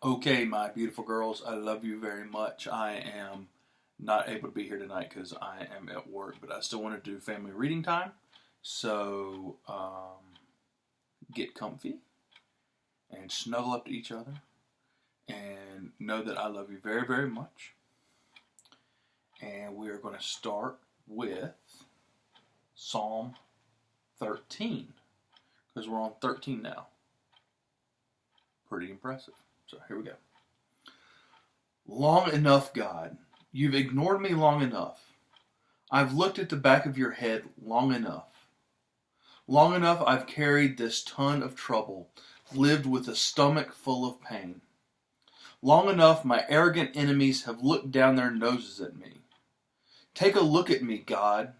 Okay, my beautiful girls, I love you very much. I am not able to be here tonight because I am at work, but I still want to do family reading time. So get comfy and snuggle up to each other and know that I love you very, very much. And we are going to start with Psalm 13 because we're on 13 now. Pretty impressive. So here we go. Long enough, God. You've ignored me long enough. I've looked at the back of your head long enough. Long enough I've carried this ton of trouble, lived with a stomach full of pain. Long enough my arrogant enemies have looked down their noses at me. Take a look at me, God.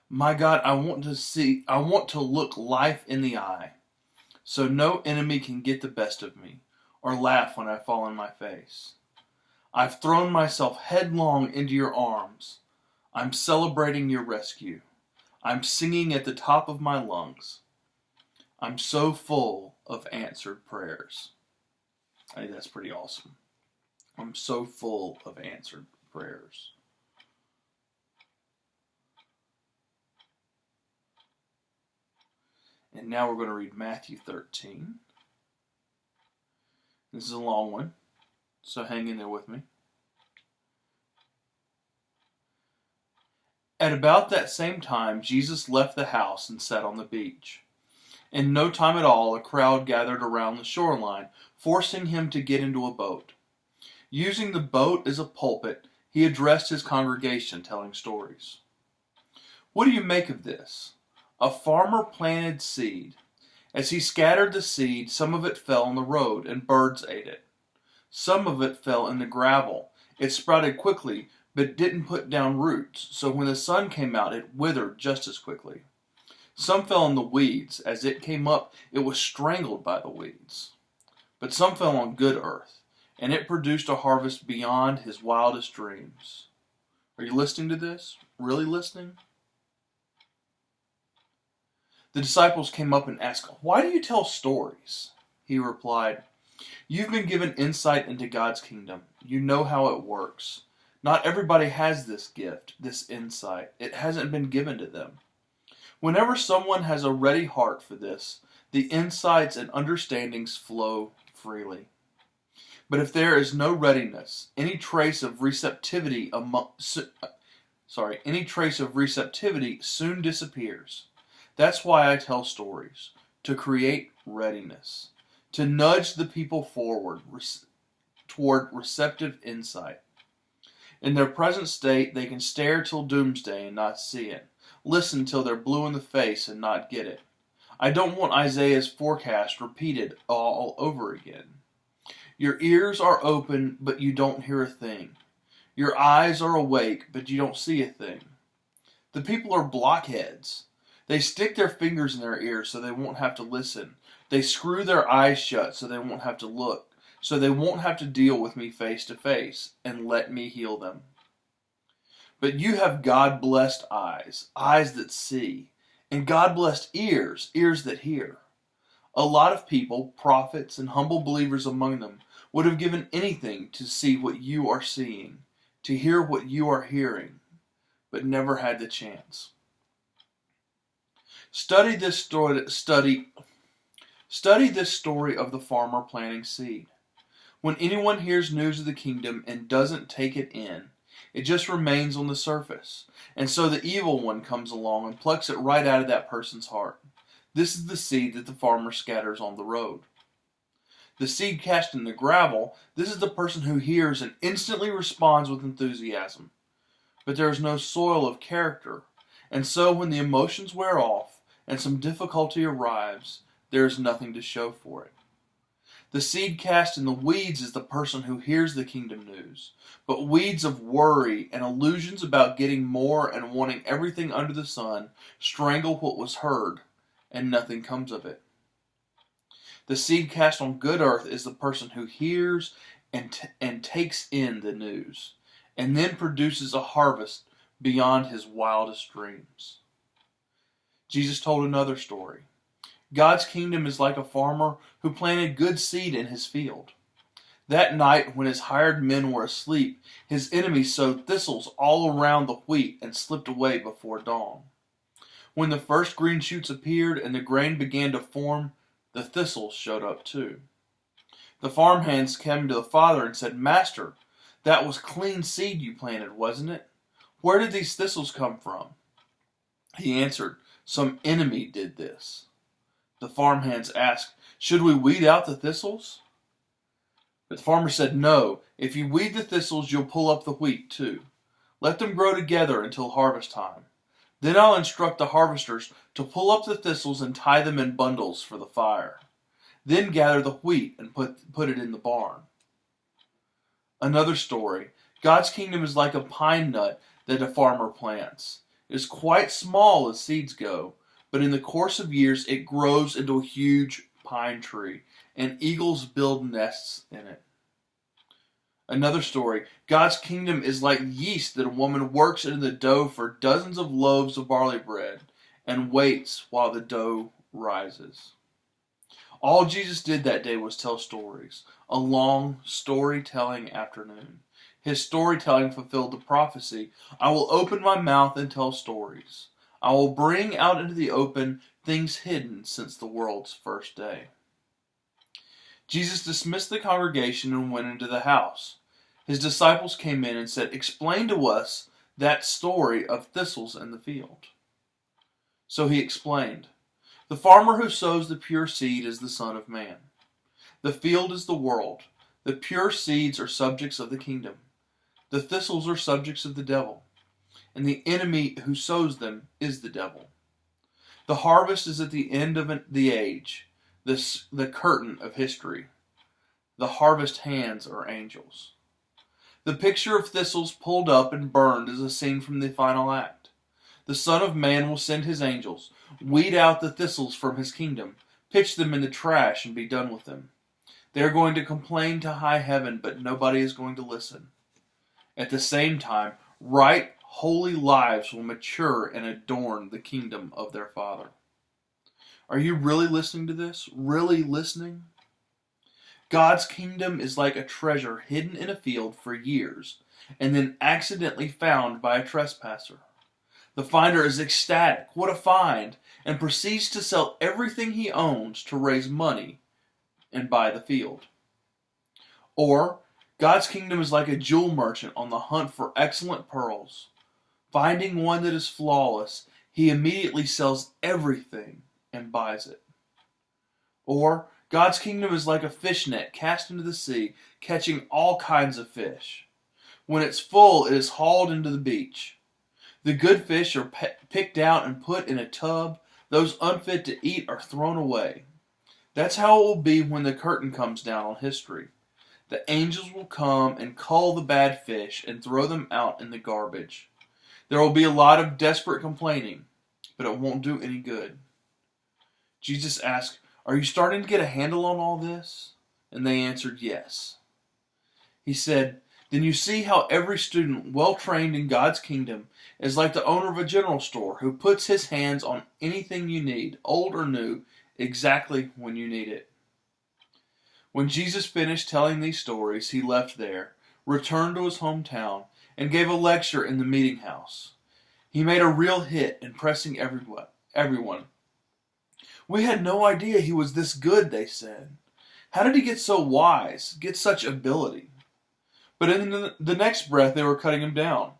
My God, I want to look life in the eye, so no enemy can get the best of me or laugh when I fall on my face. I've thrown myself headlong into your arms. I'm celebrating your rescue. I'm singing at the top of my lungs. I'm so full of answered prayers. I think that's pretty awesome. I'm so full of answered prayers. And now we're going to read Matthew 13. This is a long one, so hang in there with me. At about that same time, Jesus left the house and sat on the beach. In no time at all, a crowd gathered around the shoreline, forcing him to get into a boat. Using the boat as a pulpit, he addressed his congregation, telling stories. What do you make of this? A farmer planted seed. As he scattered the seed, some of it fell on the road, and birds ate it. Some of it fell in the gravel. It sprouted quickly, but didn't put down roots, so when the sun came out, it withered just as quickly. Some fell in the weeds. As it came up, it was strangled by the weeds. But some fell on good earth, and it produced a harvest beyond his wildest dreams. Are you listening to this? Really listening? The disciples came up and asked, "Why do you tell stories?" He replied, "You've been given insight into God's kingdom. You know how it works. Not everybody has this gift, this insight. It hasn't been given to them. Whenever someone has a ready heart for this, the insights and understandings flow freely. But if there is no readiness, any trace of receptivity soon disappears. That's why I tell stories, to create readiness, to nudge the people forward toward receptive insight. In their present state, they can stare till doomsday and not see it, listen till they're blue in the face and not get it. I don't want Isaiah's forecast repeated all over again. Your ears are open, but you don't hear a thing. Your eyes are awake, but you don't see a thing. The people are blockheads. They stick their fingers in their ears so they won't have to listen. They screw their eyes shut so they won't have to look, so they won't have to deal with me face to face and let me heal them. But you have God-blessed eyes, eyes that see, and God-blessed ears, ears that hear. A lot of people, prophets and humble believers among them, would have given anything to see what you are seeing, to hear what you are hearing, but never had the chance. Study this story of the farmer planting seed. When anyone hears news of the kingdom and doesn't take it in, it just remains on the surface. And so the evil one comes along and plucks it right out of that person's heart. This is the seed that the farmer scatters on the road. The seed cast in the gravel, this is the person who hears and instantly responds with enthusiasm. But there is no soil of character. And so when the emotions wear off, and some difficulty arrives, there is nothing to show for it. The seed cast in the weeds is the person who hears the kingdom news, but weeds of worry and illusions about getting more and wanting everything under the sun strangle what was heard, and nothing comes of it. The seed cast on good earth is the person who hears and takes in the news, and then produces a harvest beyond his wildest dreams. Jesus told another story. God's kingdom is like a farmer who planted good seed in his field. That night, when his hired men were asleep, his enemies sowed thistles all around the wheat and slipped away before dawn. When the first green shoots appeared and the grain began to form, the thistles showed up too. The farmhands came to the father and said, "Master, that was clean seed you planted, wasn't it? Where did these thistles come from?" He answered, "Some enemy did this." The farmhands asked, "Should we weed out the thistles?" But the farmer said, "No, if you weed the thistles, you'll pull up the wheat too. Let them grow together until harvest time. Then I'll instruct the harvesters to pull up the thistles and tie them in bundles for the fire. Then gather the wheat and put it in the barn." Another story. God's kingdom is like a pine nut that a farmer plants. It is quite small as seeds go, but in the course of years it grows into a huge pine tree, and eagles build nests in it. Another story. God's kingdom is like yeast that a woman works into the dough for dozens of loaves of barley bread and waits while the dough rises. All Jesus did that day was tell stories, a long storytelling afternoon. His storytelling fulfilled the prophecy, "I will open my mouth and tell stories. I will bring out into the open things hidden since the world's first day." Jesus dismissed the congregation and went into the house. His disciples came in and said, "Explain to us that story of thistles in the field." So he explained, "The farmer who sows the pure seed is the Son of Man. The field is the world. The pure seeds are subjects of the kingdom. The thistles are subjects of the devil. And the enemy who sows them is the devil. The harvest is at the end of the age, the curtain of history. The harvest hands are angels." The picture of thistles pulled up and burned is a scene from the final act. The Son of Man will send his angels, weed out the thistles from his kingdom, pitch them in the trash, and be done with them. They are going to complain to high heaven, but nobody is going to listen. At the same time, right, holy lives will mature and adorn the kingdom of their Father. Are you really listening to this? Really listening? God's kingdom is like a treasure hidden in a field for years and then accidentally found by a trespasser. The finder is ecstatic, "What a find!" and proceeds to sell everything he owns to raise money and buy the field. Or, God's kingdom is like a jewel merchant on the hunt for excellent pearls. Finding one that is flawless, he immediately sells everything and buys it. Or, God's kingdom is like a fish net cast into the sea, catching all kinds of fish. When it's full, it is hauled into the beach. The good fish are picked out and put in a tub. Those unfit to eat are thrown away. That's how it will be when the curtain comes down on history. The angels will come and cull the bad fish and throw them out in the garbage. There will be a lot of desperate complaining, but it won't do any good. Jesus asked, "Are you starting to get a handle on all this?" And they answered, "Yes." He said, "Then you see how every student well trained in God's kingdom is like the owner of a general store who puts his hands on anything you need, old or new, exactly when you need it." When Jesus finished telling these stories, he left there, returned to his hometown, and gave a lecture in the meeting house. He made a real hit, impressing everyone. "We had no idea he was this good," they said. "How did he get so wise, get such ability?" But in the next breath, they were cutting him down.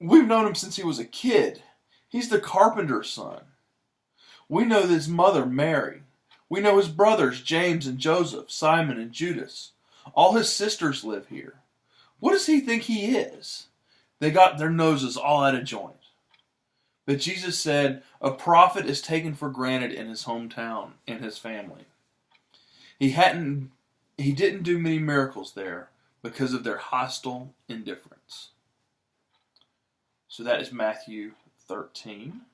"We've known him since he was a kid. He's the carpenter's son. We know his mother, Mary. We know his brothers, James and Joseph, Simon and Judas. All his sisters live here. What does he think he is?" They got their noses all out of joint. But Jesus said, "A prophet is taken for granted in his hometown and his family." He didn't do many miracles there because of their hostile indifference. So that is Matthew 13.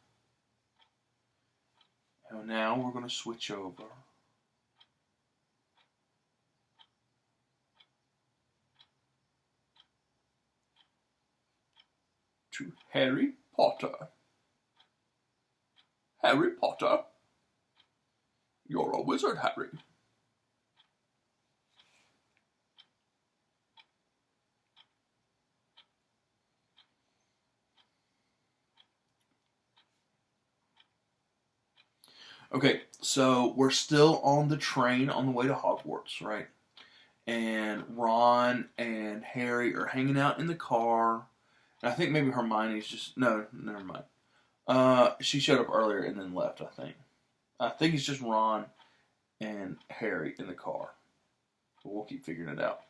And now we're going to switch over to Harry Potter. Harry Potter, you're a wizard, Harry. Okay, so we're still on the train on the way to Hogwarts, right? And Ron and Harry are hanging out in the car. And I think maybe Hermione's just no, never mind. She showed up earlier and then left. I think it's just Ron and Harry in the car. But we'll keep figuring it out.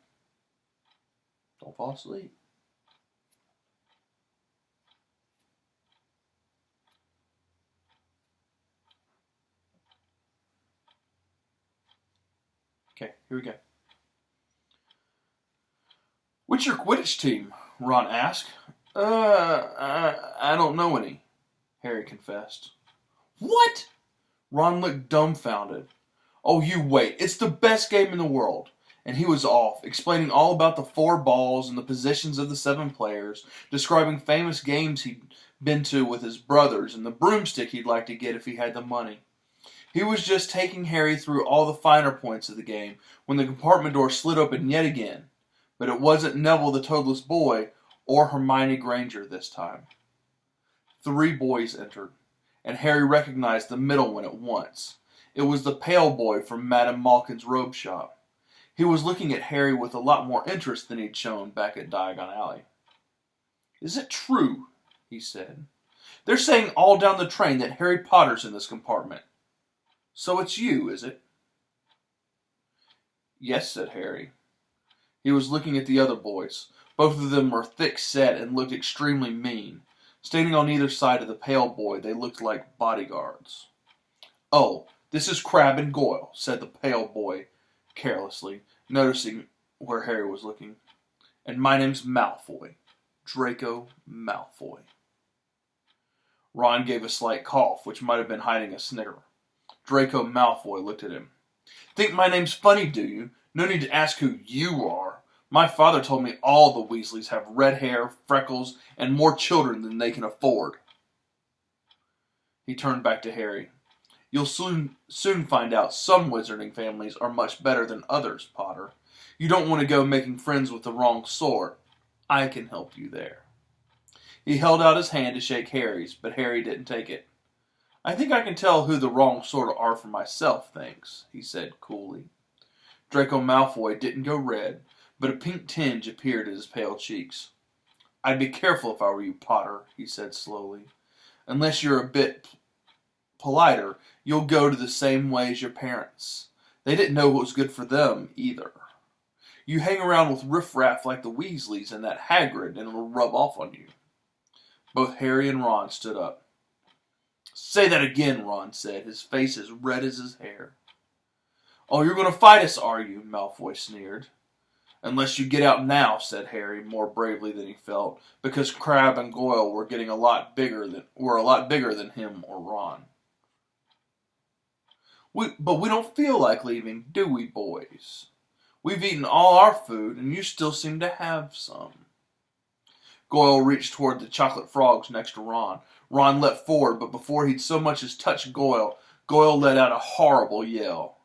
Don't fall asleep. Okay, here we go. What's your Quidditch team? Ron asked. I don't know any, Harry confessed. What? Ron looked dumbfounded. Oh, you wait. It's the best game in the world. And he was off, explaining all about the 4 balls and the positions of the 7 players, describing famous games he'd been to with his brothers and the broomstick he'd like to get if he had the money. He was just taking Harry through all the finer points of the game when the compartment door slid open yet again. But it wasn't Neville the Toadless Boy or Hermione Granger this time. 3 boys entered, and Harry recognized the middle one at once. It was the pale boy from Madame Malkin's robe shop. He was looking at Harry with a lot more interest than he'd shown back at Diagon Alley. "Is it true?" he said. "They're saying all down the train that Harry Potter's in this compartment. So it's you, is it?" "Yes," said Harry. He was looking at the other boys. Both of them were thick-set and looked extremely mean. Standing on either side of the pale boy, they looked like bodyguards. "Oh, this is Crabbe and Goyle," said the pale boy carelessly, noticing where Harry was looking. "And my name's Malfoy. Draco Malfoy." Ron gave a slight cough, which might have been hiding a snicker. Draco Malfoy looked at him. "Think my name's funny, do you? No need to ask who you are. My father told me all the Weasleys have red hair, freckles, and more children than they can afford." He turned back to Harry. "You'll soon find out some wizarding families are much better than others, Potter. You don't want to go making friends with the wrong sort. I can help you there." He held out his hand to shake Harry's, but Harry didn't take it. "I think I can tell who the wrong sort are for myself, thanks," he said coolly. Draco Malfoy didn't go red, but a pink tinge appeared at his pale cheeks. "I'd be careful if I were you, Potter," he said slowly. "Unless you're a bit politer, you'll go to the same way as your parents. They didn't know what was good for them, either. You hang around with riffraff like the Weasleys and that Hagrid, and it'll rub off on you." Both Harry and Ron stood up. "Say that again," Ron said, his face as red as his hair. "Oh, you're going to fight us, are you?" Malfoy sneered. "Unless you get out now," said Harry, more bravely than he felt, because Crabbe and Goyle were a lot bigger than him or Ron. But we don't feel like leaving, do we, boys? We've eaten all our food, and you still seem to have some." Goyle reached toward the chocolate frogs next to Ron. Ron leapt forward, but before he'd so much as touched Goyle, Goyle let out a horrible yell.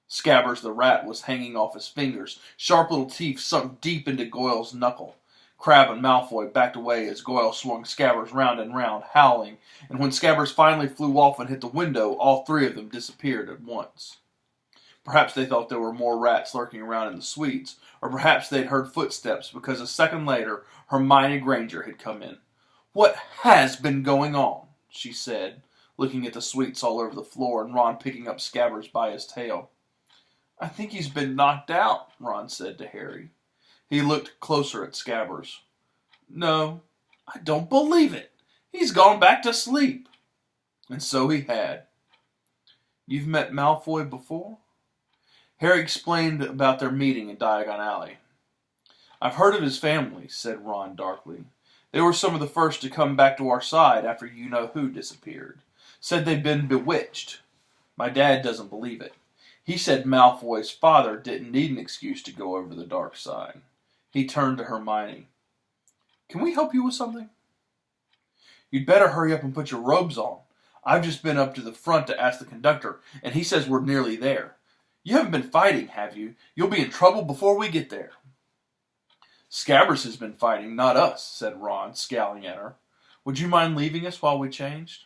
Scabbers the rat was hanging off his fingers, sharp little teeth sunk deep into Goyle's knuckle. Crabbe and Malfoy backed away as Goyle swung Scabbers round and round, howling, and when Scabbers finally flew off and hit the window, all 3 of them disappeared at once. Perhaps they thought there were more rats lurking around in the suites, or perhaps they'd heard footsteps because a second later Hermione Granger had come in. "What has been going on?" she said, looking at the sweets all over the floor and Ron picking up Scabbers by his tail. "I think he's been knocked out," Ron said to Harry. He looked closer at Scabbers. "No, I don't believe it. He's gone back to sleep." And so he had. "You've met Malfoy before?" Harry explained about their meeting in Diagon Alley. "I've heard of his family," said Ron darkly. "They were some of the first to come back to our side after you-know-who disappeared. Said they'd been bewitched. My dad doesn't believe it. He said Malfoy's father didn't need an excuse to go over to the dark side." He turned to Hermione. "Can we help you with something?" "You'd better hurry up and put your robes on. I've just been up to the front to ask the conductor, and he says we're nearly there. You haven't been fighting, have you? You'll be in trouble before we get there." "Scabbers has been fighting, not us," said Ron, scowling at her. "Would you mind leaving us while we changed?"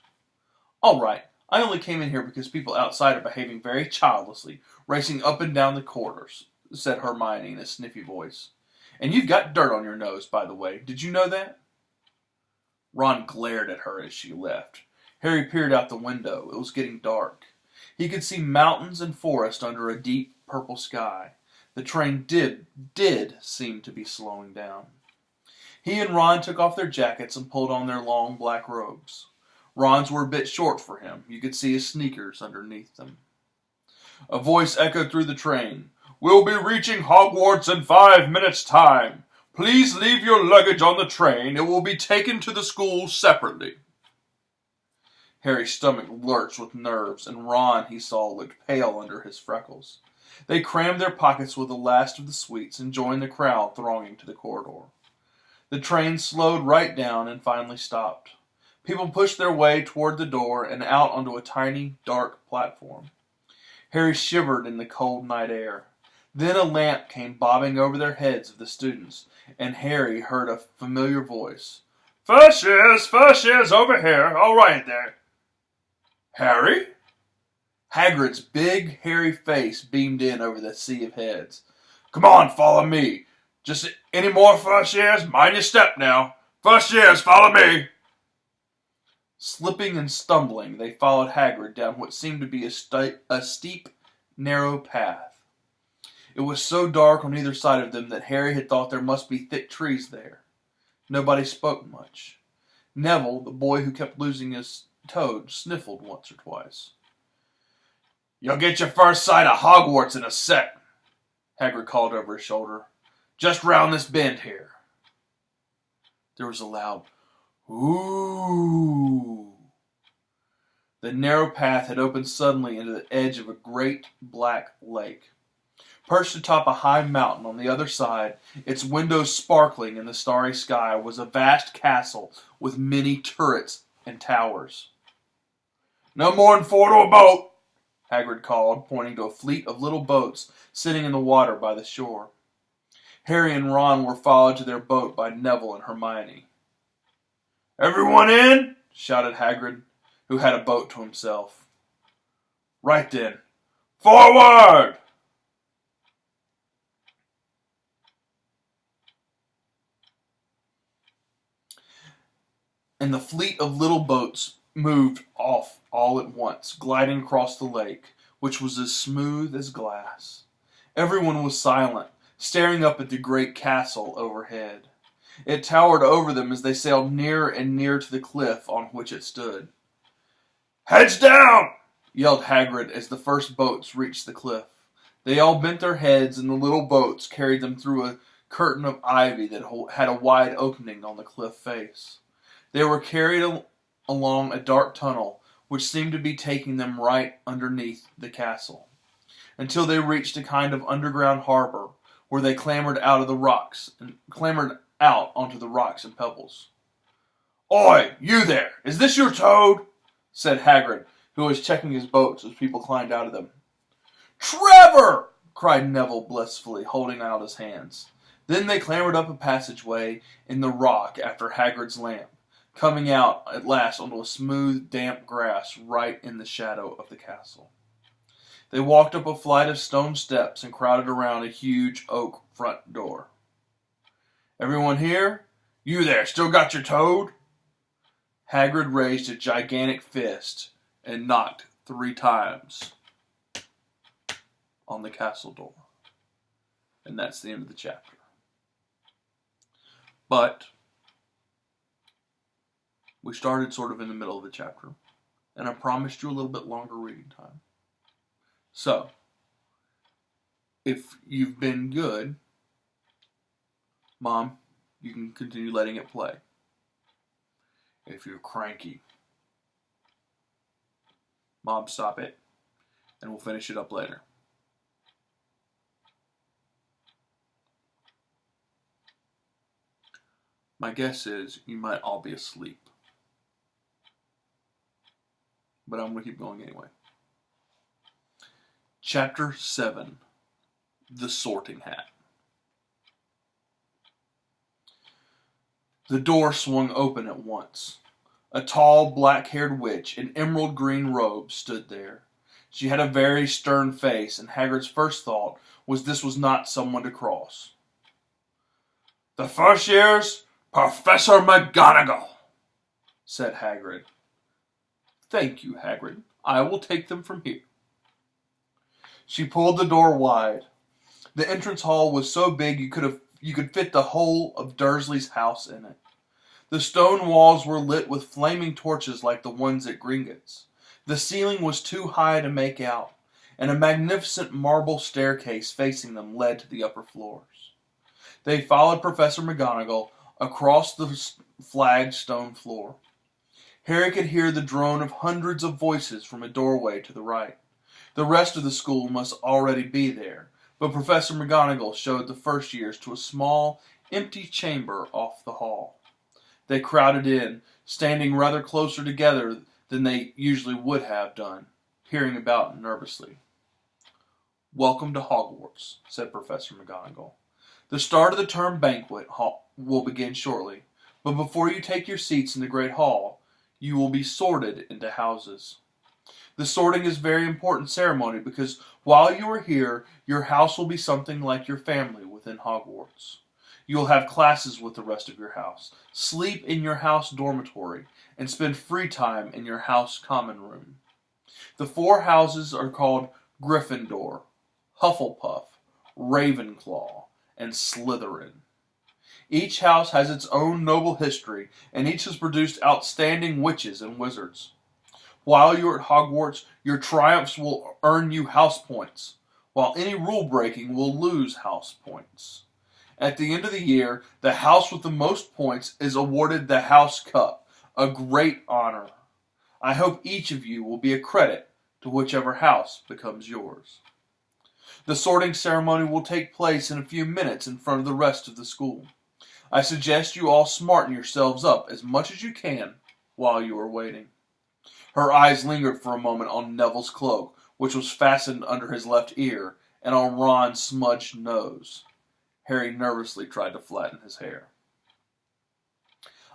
"All right. I only came in here because people outside are behaving very childlessly, racing up and down the corridors," said Hermione in a sniffy voice. "And you've got dirt on your nose, by the way. Did you know that?" Ron glared at her as she left. Harry peered out the window. It was getting dark. He could see mountains and forest under a deep purple sky. The train did seem to be slowing down. He and Ron took off their jackets and pulled on their long black robes. Ron's were a bit short for him. You could see his sneakers underneath them. A voice echoed through the train. "We'll be reaching Hogwarts in 5 minutes' time. Please leave your luggage on the train. It will be taken to the school separately." Harry's stomach lurched with nerves, and Ron, he saw, looked pale under his freckles. They crammed their pockets with the last of the sweets and joined the crowd thronging to the corridor. The train slowed right down and finally stopped. People pushed their way toward the door and out onto a tiny, dark platform. Harry shivered in the cold night air. Then a lamp came bobbing over their heads of the students, and Harry heard a familiar voice. First years, over here, all right there." "Harry?" Hagrid's big, hairy face beamed in over the sea of heads. "Come on, follow me. Just any more first years? Mind your step now. First years, follow me." Slipping and stumbling, they followed Hagrid down what seemed to be a steep, narrow path. It was so dark on either side of them that Harry had thought there must be thick trees there. Nobody spoke much. Neville, the boy who kept losing his toad, sniffled once or twice. "You'll get your first sight of Hogwarts in a sec," Hagrid called over his shoulder. "Just round this bend here." There was a loud "Ooh." The narrow path had opened suddenly into the edge of a great black lake. Perched atop a high mountain on the other side, its windows sparkling in the starry sky, was a vast castle with many turrets and towers. "No more'n 4 to a boat," Hagrid called, pointing to a fleet of little boats sitting in the water by the shore. Harry and Ron were followed to their boat by Neville and Hermione. "Everyone in?" shouted Hagrid, who had a boat to himself. "Right then. Forward!" And the fleet of little boats moved off all at once, gliding across the lake, which was as smooth as glass. Everyone was silent, staring up at the great castle overhead. It towered over them as they sailed nearer and nearer to the cliff on which it stood. "Heads down!" yelled Hagrid as the first boats reached the cliff. They all bent their heads, and the little boats carried them through a curtain of ivy that had a wide opening on the cliff face. They were carried along a dark tunnel, which seemed to be taking them right underneath the castle, until they reached a kind of underground harbor, where they clambered out onto the rocks and pebbles. "Oi, you there! Is this your toad?" said Hagrid, who was checking his boats as people climbed out of them. "Trevor!" cried Neville blissfully, holding out his hands. Then they clambered up a passageway in the rock after Hagrid's lamp, coming out at last onto a smooth, damp grass right in the shadow of the castle. They walked up a flight of stone steps and crowded around a huge oak front door. "Everyone here? You there, still got your toad?" Hagrid raised a gigantic fist and knocked 3 times on the castle door. And that's the end of the chapter. But we started sort of in the middle of the chapter, and I promised you a little bit longer reading time. So, if you've been good, Mom, you can continue letting it play. If you're cranky, Mom, stop it, and we'll finish it up later. My guess is you might all be asleep. But I'm going to keep going anyway. Chapter 7, The Sorting Hat. The door swung open at once. A tall, black-haired witch in emerald-green robes stood there. She had a very stern face, and Hagrid's first thought was this was not someone to cross. "The first year's Professor McGonagall," said Hagrid. "Thank you, Hagrid. I will take them from here." She pulled the door wide. The entrance hall was so big you could fit the whole of Dursley's house in it. The stone walls were lit with flaming torches like the ones at Gringotts. The ceiling was too high to make out, and a magnificent marble staircase facing them led to the upper floors. They followed Professor McGonagall across the flagged stone floor. Harry could hear the drone of hundreds of voices from a doorway to the right. The rest of the school must already be there, but Professor McGonagall showed the first years to a small, empty chamber off the hall. They crowded in, standing rather closer together than they usually would have done, peering about nervously. "Welcome to Hogwarts," said Professor McGonagall. "The start of the term banquet will begin shortly, but before you take your seats in the Great Hall, you will be sorted into houses. The sorting is a very important ceremony because while you are here, your house will be something like your family within Hogwarts. You will have classes with the rest of your house, sleep in your house dormitory, and spend free time in your house common room. The 4 houses are called Gryffindor, Hufflepuff, Ravenclaw, and Slytherin. Each house has its own noble history, and each has produced outstanding witches and wizards. While you are at Hogwarts, your triumphs will earn you house points, while any rule breaking will lose house points. At the end of the year, the house with the most points is awarded the House Cup, a great honor. I hope each of you will be a credit to whichever house becomes yours. The sorting ceremony will take place in a few minutes in front of the rest of the school. I suggest you all smarten yourselves up as much as you can while you are waiting." Her eyes lingered for a moment on Neville's cloak, which was fastened under his left ear, and on Ron's smudged nose. Harry nervously tried to flatten his hair.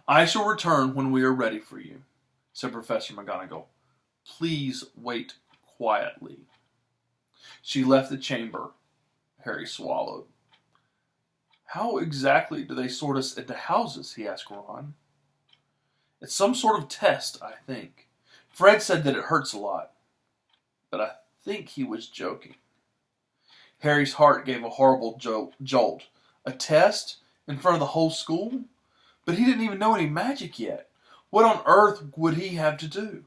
"I shall return when we are ready for you," said Professor McGonagall. "Please wait quietly." She left the chamber. Harry swallowed. "How exactly do they sort us into houses?" he asked Ron. "It's some sort of test, I think. Fred said that it hurts a lot, but I think he was joking." Harry's heart gave a horrible jolt. A test? In front of the whole school? But he didn't even know any magic yet. What on earth would he have to do?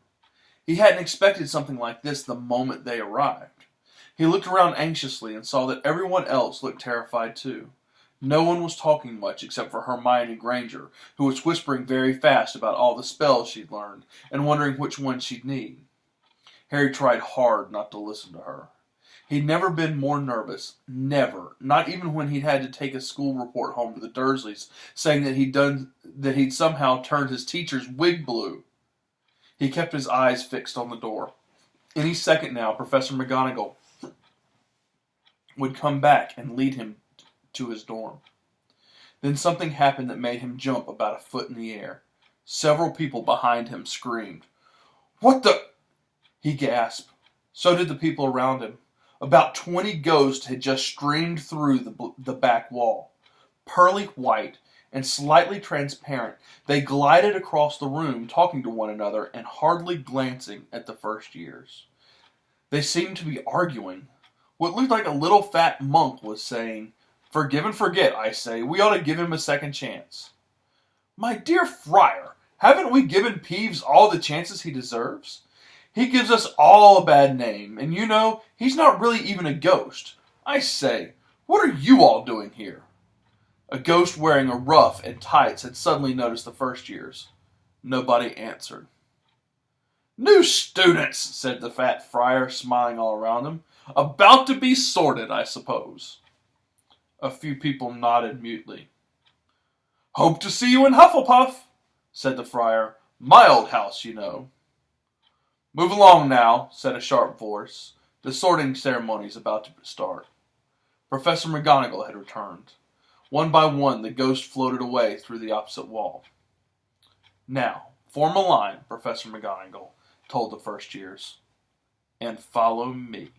He hadn't expected something like this the moment they arrived. He looked around anxiously and saw that everyone else looked terrified too. No one was talking much except for Hermione Granger, who was whispering very fast about all the spells she'd learned and wondering which one she'd need. Harry tried hard not to listen to her. He'd never been more nervous. Never. Not even when he'd had to take a school report home to the Dursleys, saying that he'd somehow turned his teacher's wig blue. He kept his eyes fixed on the door. Any second now, Professor McGonagall would come back and lead him to his dorm. Then something happened that made him jump about a foot in the air. Several people behind him screamed. "What the—" he gasped. So did the people around him. About 20 ghosts had just streamed through the back wall. Pearly white and slightly transparent, they glided across the room, talking to one another and hardly glancing at the first years. They seemed to be arguing. What looked like a little fat monk was saying, "Forgive and forget, I say. We ought to give him a second chance." "My dear Friar, haven't we given Peeves all the chances he deserves? He gives us all a bad name, and you know, he's not really even a ghost. I say, what are you all doing here?" A ghost wearing a ruff and tights had suddenly noticed the first years. Nobody answered. "New students," said the fat friar, smiling all around him. "About to be sorted, I suppose." A few people nodded mutely. "Hope to see you in Hufflepuff," said the friar. "My old house, you know." "Move along now," said a sharp voice. "The sorting ceremony is about to start." Professor McGonagall had returned. One by one, the ghosts floated away through the opposite wall. "Now, Form a line, Professor McGonagall told the first years, and follow me.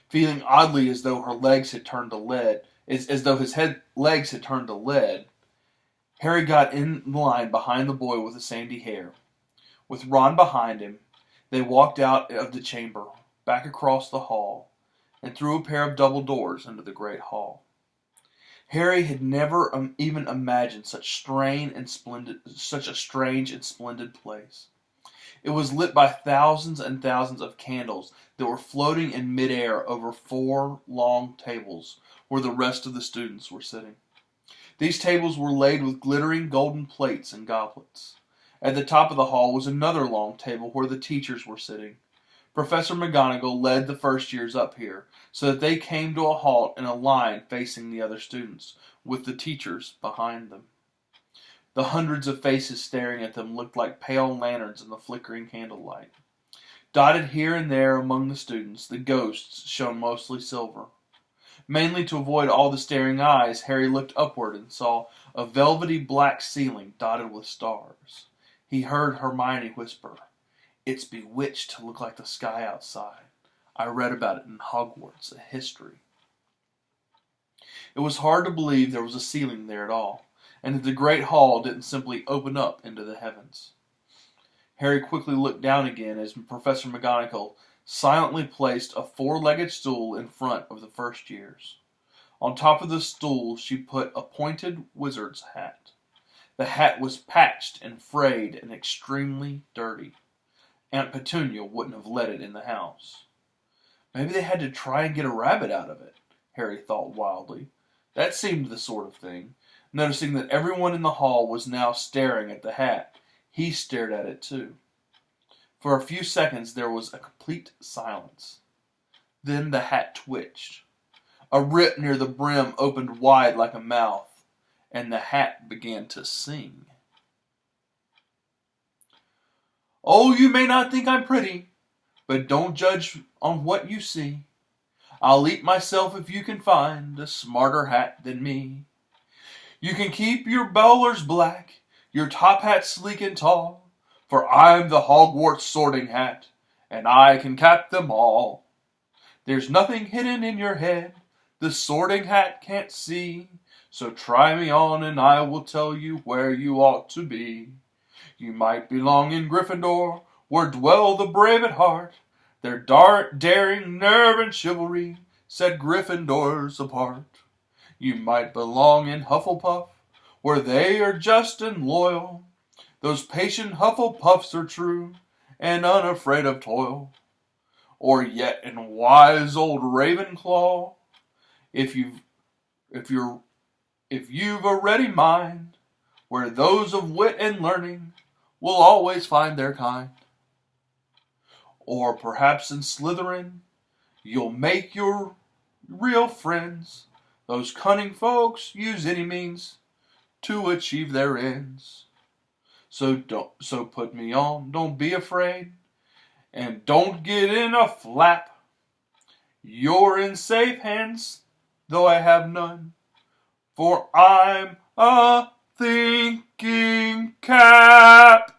Feeling oddly as though her legs had turned to lead, as though his legs had turned to lead, Harry got in line behind the boy with the sandy hair. With Ron behind him, they walked out of the chamber, back across the hall, and through a pair of double doors into the great hall. Harry had never even imagined such a strange and splendid place. It was lit by thousands and thousands of candles that were floating in midair over 4 long tables where the rest of the students were sitting. These tables were laid with glittering golden plates and goblets. At the top of the hall was another long table where the teachers were sitting. Professor McGonagall led the first years up here, so that they came to a halt in a line facing the other students, with the teachers behind them. The hundreds of faces staring at them looked like pale lanterns in the flickering candlelight. Dotted here and there among the students, the ghosts shone mostly silver. Mainly to avoid all the staring eyes, Harry looked upward and saw a velvety black ceiling dotted with stars. He heard Hermione whisper, "It's bewitched to look like the sky outside. I read about it in Hogwarts, a history." It was hard to believe there was a ceiling there at all, and that the great hall didn't simply open up into the heavens. Harry quickly looked down again as Professor McGonagall silently placed a 4-legged stool in front of the first years. On top of the stool she put a pointed wizard's hat. The hat was patched and frayed and extremely dirty. Aunt Petunia wouldn't have let it in the house. Maybe they had to try and get a rabbit out of it, Harry thought wildly. That seemed the sort of thing. Noticing that everyone in the hall was now staring at the hat, he stared at it too. For a few seconds there was a complete silence. Then the hat twitched. A rip near the brim opened wide like a mouth, and the hat began to sing. "Oh, you may not think I'm pretty, but don't judge on what you see. I'll eat myself if you can find a smarter hat than me. You can keep your bowlers black, your top hat sleek and tall, for I'm the Hogwarts sorting hat, and I can cap them all. There's nothing hidden in your head the sorting hat can't see, so try me on and I will tell you where you ought to be. You might belong in Gryffindor, where dwell the brave at heart. Their daring, nerve, and chivalry set Gryffindors apart. You might belong in Hufflepuff, where they are just and loyal. Those patient Hufflepuffs are true and unafraid of toil. Or yet in wise old Ravenclaw, if you've a ready mind, where those of wit and learning will always find their kind. Or perhaps in Slytherin, you'll make your real friends. Those cunning folks use any means to achieve their ends. So put me on, don't be afraid, and don't get in a flap. You're in safe hands, though I have none, for I'm a thinking cap."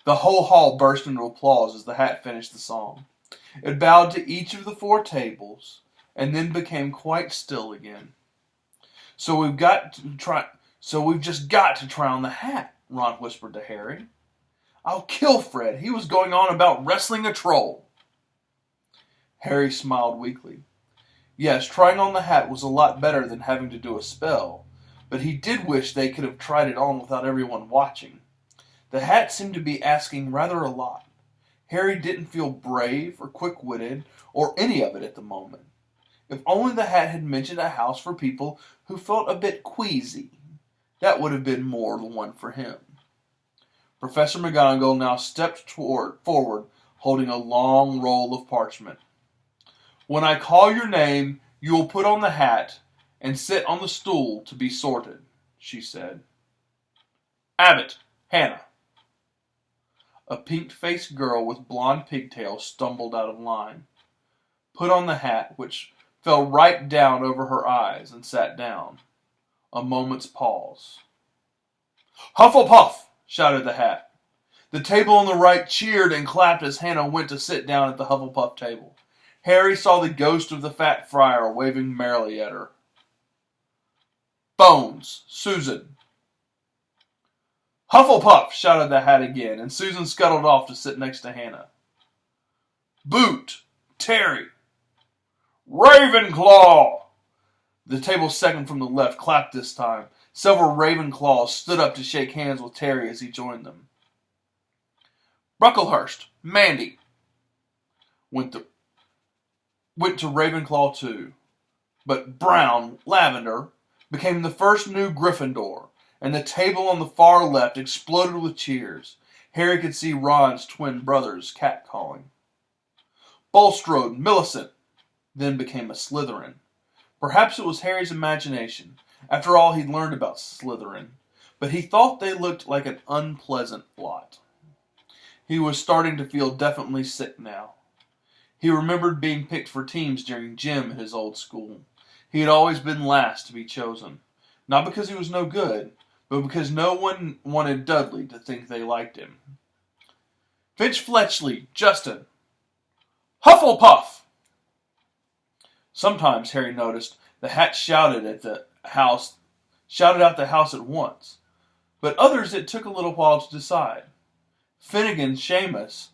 The whole hall burst into applause as the hat finished the song. It bowed to each of the 4 tables, and then became quite still again. So we've just got to try on the hat," Ron whispered to Harry. "I'll kill Fred. He was going on about wrestling a troll." Harry smiled weakly. Yes, trying on the hat was a lot better than having to do a spell, but he did wish they could have tried it on without everyone watching. The hat seemed to be asking rather a lot. Harry didn't feel brave or quick-witted or any of it at the moment. If only the hat had mentioned a house for people who felt a bit queasy, that would have been more the one for him. Professor McGonagall now stepped forward, holding a long roll of parchment. "When I call your name, you will put on the hat and sit on the stool to be sorted," she said. "Abbott, Hannah." A pink-faced girl with blonde pigtails stumbled out of line, put on the hat, which fell right down over her eyes, and sat down. A moment's pause. "Hufflepuff!" shouted the hat. The table on the right cheered and clapped as Hannah went to sit down at the Hufflepuff table. Harry saw the ghost of the fat friar waving merrily at her. "Bones, Susan." "Hufflepuff!" shouted the hat again, and Susan scuttled off to sit next to Hannah. "Boot, Terry." "Ravenclaw!" The table second from the left clapped this time. Several Ravenclaws stood up to shake hands with Terry as he joined them. "Brocklehurst, Mandy," went to Ravenclaw too. But Brown, Lavender, became the first new Gryffindor, and the table on the far left exploded with cheers. Harry could see Ron's twin brothers catcalling. Bulstrode, Millicent, then became a Slytherin. Perhaps it was Harry's imagination. After all he'd learned about Slytherin. But he thought they looked like an unpleasant lot. He was starting to feel definitely sick now. He remembered being picked for teams during gym at his old school. He had always been last to be chosen. Not because he was no good, but because no one wanted Dudley to think they liked him. "Finch Fletchley, Justin." "Hufflepuff!" Sometimes, Harry noticed, the hat shouted out the house at once. But others it took a little while to decide. Finnegan Seamus,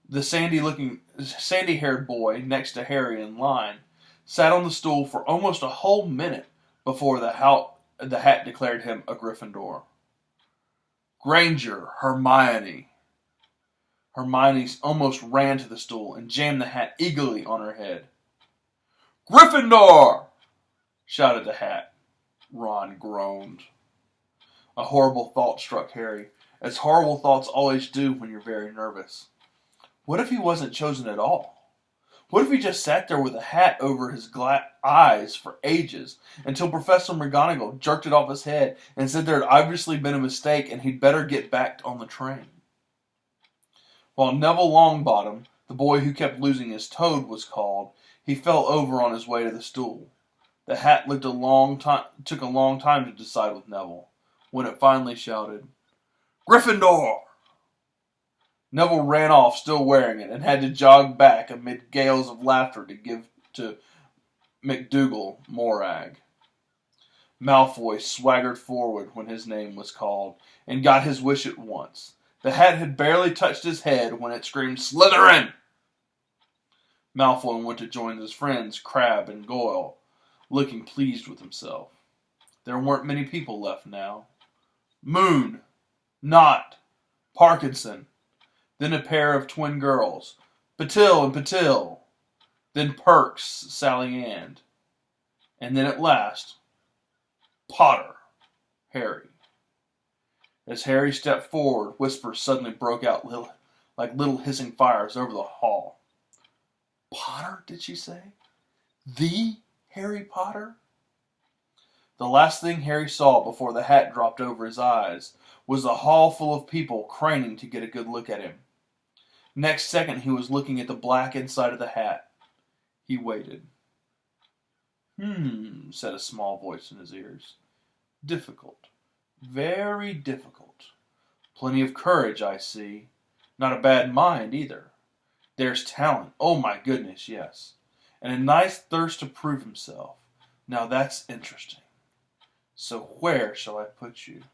the sandy-haired boy next to Harry in line, sat on the stool for almost a whole minute before the hat declared him a Gryffindor. "Granger, Hermione." Hermione almost ran to the stool and jammed the hat eagerly on her head. "Gryffindor!" shouted the hat. Ron groaned. A horrible thought struck Harry, as horrible thoughts always do when you're very nervous. What if he wasn't chosen at all? What if he just sat there with a hat over his eyes for ages, until Professor McGonagall jerked it off his head and said there had obviously been a mistake and he'd better get back on the train? While Neville Longbottom, the boy who kept losing his toad, was called, he fell over on his way to the stool. The hat took a long time to decide with Neville, when it finally shouted, "Gryffindor!" Neville ran off, still wearing it, and had to jog back amid gales of laughter to give to McDougal Morag. Malfoy swaggered forward when his name was called, and got his wish at once. The hat had barely touched his head when it screamed, "Slytherin!" Malfoy went to join his friends, Crabbe and Goyle, looking pleased with himself. There weren't many people left now. Moon, Knott, Parkinson, then a pair of twin girls, Patil and Patil, then Perks, Sally Ann, and then at last, Potter, Harry. As Harry stepped forward, whispers suddenly broke out like little hissing fires over the hall. "Potter, did she say? The Harry Potter?" The last thing Harry saw before the hat dropped over his eyes was the hall full of people craning to get a good look at him. Next second he was looking at the black inside of the hat. He waited. Said a small voice in his ears. "Difficult. Very difficult. Plenty of courage, I see. Not a bad mind, either. There's talent. Oh, my goodness, yes. And a nice thirst to prove himself. Now that's interesting. So where shall I put you?"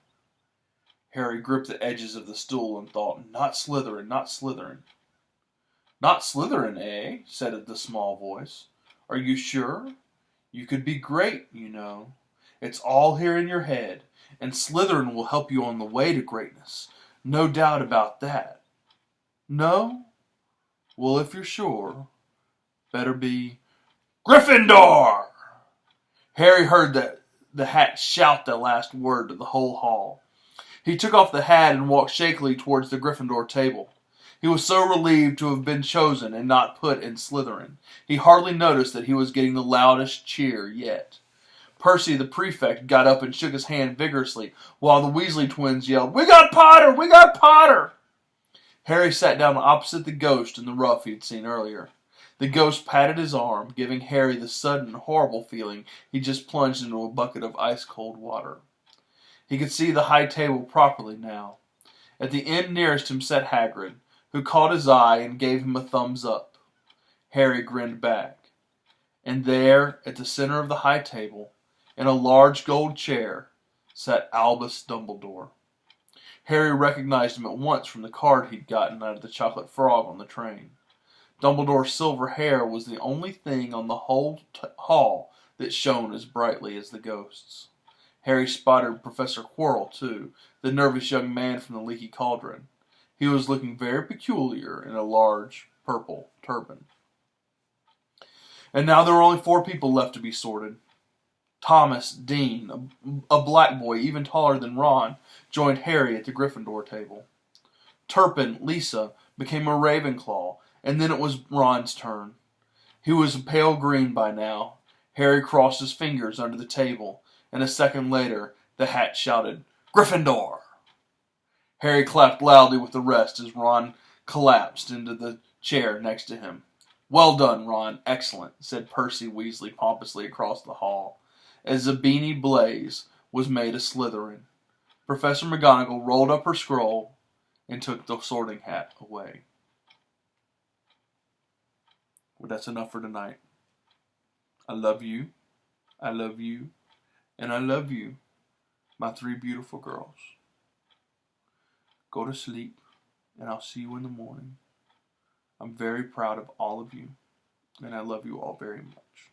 Harry gripped the edges of the stool and thought, "Not Slytherin, not Slytherin." "Not Slytherin, eh?" said the small voice. "Are you sure? You could be great, you know. It's all here in your head, and Slytherin will help you on the way to greatness. No doubt about that. No? Well, if you're sure, better be Gryffindor!" Harry heard the hat shout the last word to the whole hall. He took off the hat and walked shakily towards the Gryffindor table. He was so relieved to have been chosen and not put in Slytherin. He hardly noticed that he was getting the loudest cheer yet. Percy, the prefect, got up and shook his hand vigorously, while the Weasley twins yelled, "We got Potter! We got Potter!" Harry sat down opposite the ghost in the rough he had seen earlier. The ghost patted his arm, giving Harry the sudden, horrible feeling he just plunged into a bucket of ice-cold water. He could see the high table properly now. At the end nearest him sat Hagrid, who caught his eye and gave him a thumbs up. Harry grinned back. And there, at the center of the high table, in a large gold chair, sat Albus Dumbledore. Harry recognized him at once from the card he'd gotten out of the chocolate frog on the train. Dumbledore's silver hair was the only thing on the whole hall that shone as brightly as the ghost's. Harry spotted Professor Quirrell, too, the nervous young man from the leaky cauldron. He was looking very peculiar in a large purple turban. And now there were only 4 people left to be sorted. Thomas, Dean, a black boy even taller than Ron, joined Harry at the Gryffindor table. Turpin, Lisa, became a Ravenclaw, and then it was Ron's turn. He was a pale green by now. Harry crossed his fingers under the table, and a second later the hat shouted, "Gryffindor!" Harry clapped loudly with the rest as Ron collapsed into the chair next to him. "Well done, Ron. Excellent," said Percy Weasley pompously across the hall, as Zabini Blaze was made a Slytherin. Professor McGonagall rolled up her scroll and took the sorting hat away. Well, that's enough for tonight. I love you, I love you, and I love you, my 3 beautiful girls. Go to sleep, and I'll see you in the morning. I'm very proud of all of you, and I love you all very much.